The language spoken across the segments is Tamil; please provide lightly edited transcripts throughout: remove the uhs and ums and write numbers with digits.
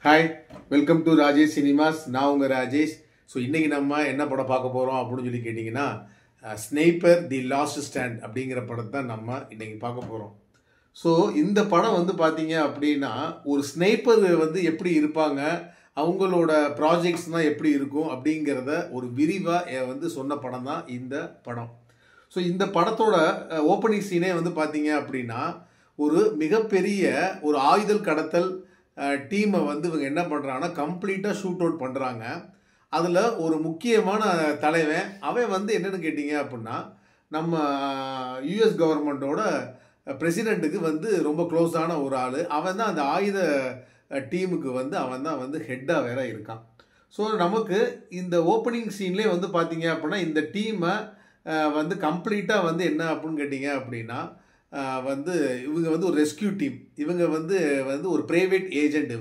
Hi, welcome to Rajesh cinemas. நான் உங்கள் ராஜேஷ். ஸோ இன்றைக்கி நம்ம என்ன படம் பார்க்க போகிறோம் அப்படின்னு சொல்லி கேட்டிங்கன்னா, ஸ்னைப்பர் தி லாஸ்ட் ஸ்டாண்ட் அப்படிங்கிற படத்தை தான் நம்ம இன்றைக்கி பார்க்க போகிறோம். ஸோ இந்த படம் வந்து பார்த்தீங்க அப்படின்னா, ஒரு ஸ்னைப்பர் வந்து எப்படி இருப்பாங்க, அவங்களோட ப்ராஜெக்ட்ஸ்னால் எப்படி இருக்கும் அப்படிங்கிறத ஒரு விரிவாக வந்து சொன்ன படம் தான் இந்த படம். ஸோ இந்த படத்தோட ஓப்பனிங் சீனே வந்து பார்த்தீங்க அப்படின்னா, ஒரு மிகப்பெரிய ஒரு ஆயுதல் கடத்தல் டீமை வந்து இவங்க என்ன பண்ணுறாங்கன்னா கம்ப்ளீட்டாக ஷூட் அவுட் பண்ணுறாங்க. அதில் ஒரு முக்கியமான தலைவன் அவன் வந்து என்னென்னு கேட்டிங்க அப்படின்னா, நம்ம யூஎஸ் கவர்மெண்ட்டோட பிரசிடெண்ட்டுக்கு வந்து ரொம்ப க்ளோஸான ஒரு ஆள். அவன் தான் அந்த ஆயுத டீமுக்கு வந்து அவன் தான் வந்து ஹெட்டாக வேற இருக்கான். ஸோ நமக்கு இந்த ஓப்பனிங் சீன்லேயே வந்து பார்த்தீங்க அப்படின்னா, இந்த டீமை வந்து கம்ப்ளீட்டாக வந்து என்ன அப்படின்னு கேட்டிங்க அப்படின்னா, வந்து இவங்க வந்து ஒரு ரெஸ்கியூ டீம். இவங்க வந்து ஒரு ப்ரைவேட் ஏஜெண்ட்.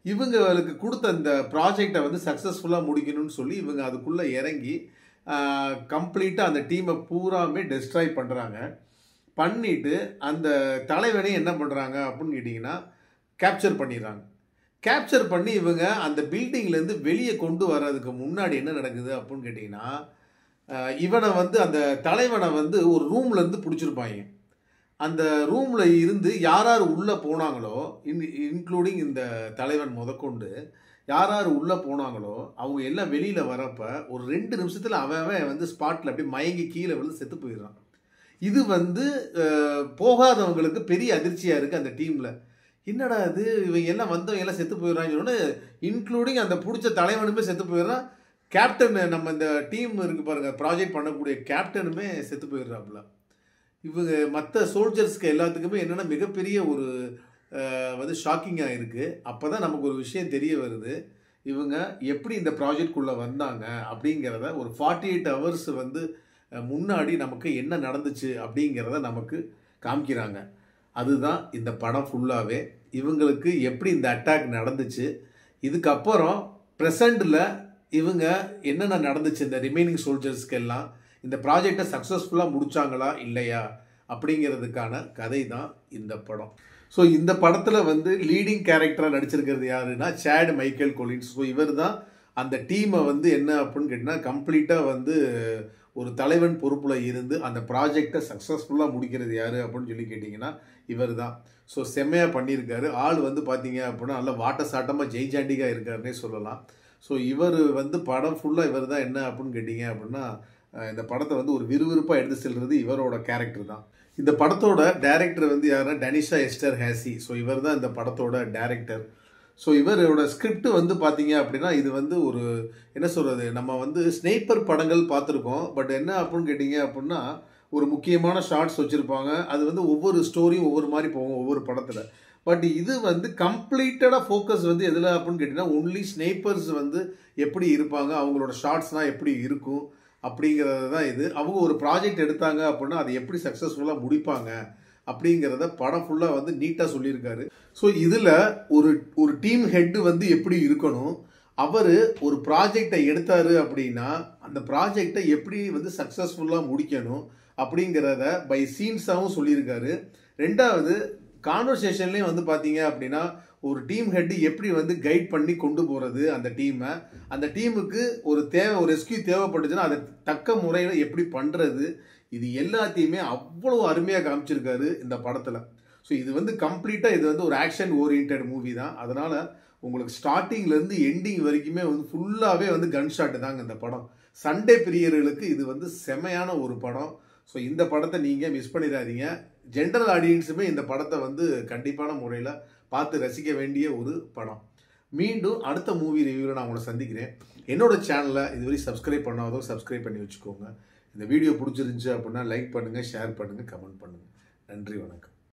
இவங்களுக்கு கொடுத்த அந்த ப்ராஜெக்டை வந்து சக்ஸஸ்ஃபுல்லாக முடிக்கணும்னு சொல்லி இவங்க அதுக்குள்ளே இறங்கி கம்ப்ளீட்டாக அந்த டீமை பூராமே டெஸ்ட்ராய் பண்ணுறாங்க. பண்ணிவிட்டு அந்த தலைவனை என்ன பண்ணுறாங்க அப்படின்னு கேட்டிங்கன்னா கேப்சர் பண்ணிடுறாங்க. கேப்சர் பண்ணி இவங்க அந்த பில்டிங்லேருந்து வெளியே கொண்டு வர்றதுக்கு முன்னாடி என்ன நடக்குது அப்படின்னு கேட்டிங்கன்னா, இவனை வந்து அந்த தலைவனை வந்து ஒரு ரூம்லேருந்து பிடிச்சிருப்பாங்க. அந்த ரூமில் இருந்து யார் யார் உள்ளே போனாங்களோ, இன்க்ளூடிங் இந்த தலைவன் முதற்கொண்டு யார் யார் உள்ளே போனாங்களோ அவங்க எல்லாம் வெளியில் வரப்போ ஒரு 2 நிமிஷத்தில் அவன் வந்து ஸ்பாட்டில் அப்படியே மயங்கி கீழே விழுந்து செத்து போயிடுறான். இது வந்து போகாதவங்களுக்கு பெரிய அதிர்ச்சியாக இருக்குது அந்த டீமில். என்னடா இது, இவங்க எல்லாம் வந்தவங்க எல்லாம் செத்து போயிடுறாங்கன்னு, இன்க்ளூடிங் அந்த பிடிச்ச தலைவனுமே செத்து போயிடுறான். கேப்டன், நம்ம இந்த டீம் இருக்குது பாருங்கள், ப்ராஜெக்ட் பண்ணக்கூடிய கேப்டனுமே செத்து போயிடுறாப்புல. இவங்க மற்ற சோல்ஜர்ஸ்க்கு எல்லாத்துக்குமே என்னென்னா மிகப்பெரிய ஒரு வந்து ஷாக்கிங்காக இருக்குது. அப்போ தான் நமக்கு ஒரு விஷயம் தெரிய வருது, இவங்க எப்படி இந்த ப்ராஜெக்ட்குள்ளே வந்தாங்க அப்படிங்கிறத ஒரு 48 ஹவர்ஸ் வந்து முன்னாடி நமக்கு என்ன நடந்துச்சு அப்படிங்கிறத நமக்கு காமிக்கிறாங்க. அதுதான் இந்த படம் ஃபுல்லாகவே. இவங்களுக்கு எப்படி இந்த அட்டாக் நடந்துச்சு, இதுக்கப்புறம் ப்ரெசண்டில் இவங்க என்னென்ன நடந்துச்சு, இந்த ரிமைனிங் சோல்ஜர்ஸ்க்கு எல்லாம் இந்த ப்ராஜெக்டை சக்ஸஸ்ஃபுல்லாக முடித்தாங்களா இல்லையா அப்படிங்கிறதுக்கான கதை தான் இந்த படம். ஸோ இந்த படத்தில் வந்து லீடிங் கேரக்டராக நடிச்சிருக்கிறது யாருன்னா சாட் மைக்கேல் கொலின்ஸ். ஸோ இவர் தான் அந்த டீமை வந்து என்ன அப்படின்னு கேட்டிங்கன்னா கம்ப்ளீட்டாக வந்து ஒரு தலைவன் பொறுப்பில் இருந்து அந்த ப்ராஜெக்டை சக்ஸஸ்ஃபுல்லாக முடிக்கிறது யார் அப்படின்னு சொல்லி கேட்டிங்கன்னா இவர் தான். ஸோ செம்மையாக பண்ணியிருக்காரு. ஆள் வந்து பார்த்தீங்க அப்படின்னா நல்லா வாட்ட சாட்டமாக ஜெய்ஜாண்டிக்காக இருக்காருன்னே சொல்லலாம். ஸோ இவர் வந்து படம் ஃபுல்லாக இவர் தான் என்ன அப்படின்னு கேட்டிங்க அப்படின்னா, இந்த படத்தை வந்து ஒரு விறுவிறுப்பாக எடுத்து செல்வது இவரோட கேரக்டர் தான். இந்த படத்தோட டைரக்டர் வந்து யாருன்னா டனிஷா எஸ்டர் ஹேசி. ஸோ இவர் தான் இந்த படத்தோட டைரக்டர். ஸோ இவரோட ஸ்கிரிப்ட் வந்து பார்த்தீங்க அப்படின்னா, இது வந்து ஒரு என்ன சொல்கிறது, நம்ம வந்து ஸ்னைப்பர் படங்கள் பார்த்துருக்கோம். பட் என்ன அப்படின்னு கேட்டிங்க அப்படின்னா, ஒரு முக்கியமான ஷார்ட்ஸ் வச்சுருப்பாங்க. அது வந்து ஒவ்வொரு ஸ்டோரியும் ஒவ்வொரு மாதிரி போகும் ஒவ்வொரு படத்தில். பட் இது வந்து கம்ப்ளீட்டடாக ஃபோக்கஸ் வந்து எதில் அப்படின்னு கேட்டிங்கன்னா, ஒன்லி ஸ்னைப்பர்ஸ் வந்து எப்படி இருப்பாங்க, அவங்களோட ஷார்ட்ஸ்னால் எப்படி இருக்கும் அப்படிங்கிறது தான் இது. அவங்க ஒரு ப்ராஜெக்ட் எடுத்தாங்க அப்படின்னா அதை எப்படி சக்ஸஸ்ஃபுல்லாக முடிப்பாங்க அப்படிங்கிறத படம் ஃபுல்லாக வந்து நீட்டாக சொல்லியிருக்காரு. ஸோ இதில் ஒரு டீம் ஹெட்டு வந்து எப்படி இருக்கணும், அவர் ஒரு ப்ராஜெக்டை எடுத்தார் அப்படின்னா அந்த ப்ராஜெக்டை எப்படி வந்து சக்ஸஸ்ஃபுல்லாக முடிக்கணும் அப்படிங்கிறத பை சீன்ஸாகவும் சொல்லியிருக்காரு. ரெண்டாவது கான்வர்சேஷன்லேயும் வந்து பார்த்தீங்க அப்படின்னா ஒரு டீம் ஹெட்டு எப்படி வந்து கைட் பண்ணி கொண்டு போகிறது அந்த டீமை, அந்த டீமுக்கு ஒரு ரெஸ்கியூ தேவைப்பட்டுச்சுன்னா அதை தக்க முறையில் எப்படி பண்ணுறது, இது எல்லாத்தையுமே அவ்வளோ அருமையாக காமிச்சிருக்காரு இந்த படத்தில். ஸோ இது வந்து கம்ப்ளீட்டாக இது வந்து ஒரு ஆக்ஷன் ஓரியன்ட் மூவி தான். அதனால் உங்களுக்கு ஸ்டார்டிங்லேருந்து எண்டிங் வரைக்குமே வந்து ஃபுல்லாகவே வந்து கன் ஷாட்டு தாங்க இந்த படம். சண்டே பிரியர்களுக்கு இது வந்து செமையான ஒரு படம். ஸோ இந்த படத்தை நீங்கள் மிஸ் பண்ணிடாதீங்க. ஜென்ரல் ஆடியன்ஸுமே இந்த படத்தை வந்து கண்டிப்பான முறையில் பார்த்து ரசிக்க வேண்டிய ஒரு படம். மீண்டும் அடுத்த மூவி ரிவ்யூவில் நான் உங்களை சந்திக்கிறேன். என்னோடய சேனலை இதுவரை சப்ஸ்கிரைப் பண்ணாதோ சப்ஸ்கிரைப் பண்ணி வச்சுக்கோங்க. இந்த வீடியோ பிடிச்சிருந்துச்சு அப்படின்னா லைக் பண்ணுங்கள், ஷேர் பண்ணுங்கள், கமெண்ட் பண்ணுங்கள். நன்றி, வணக்கம்.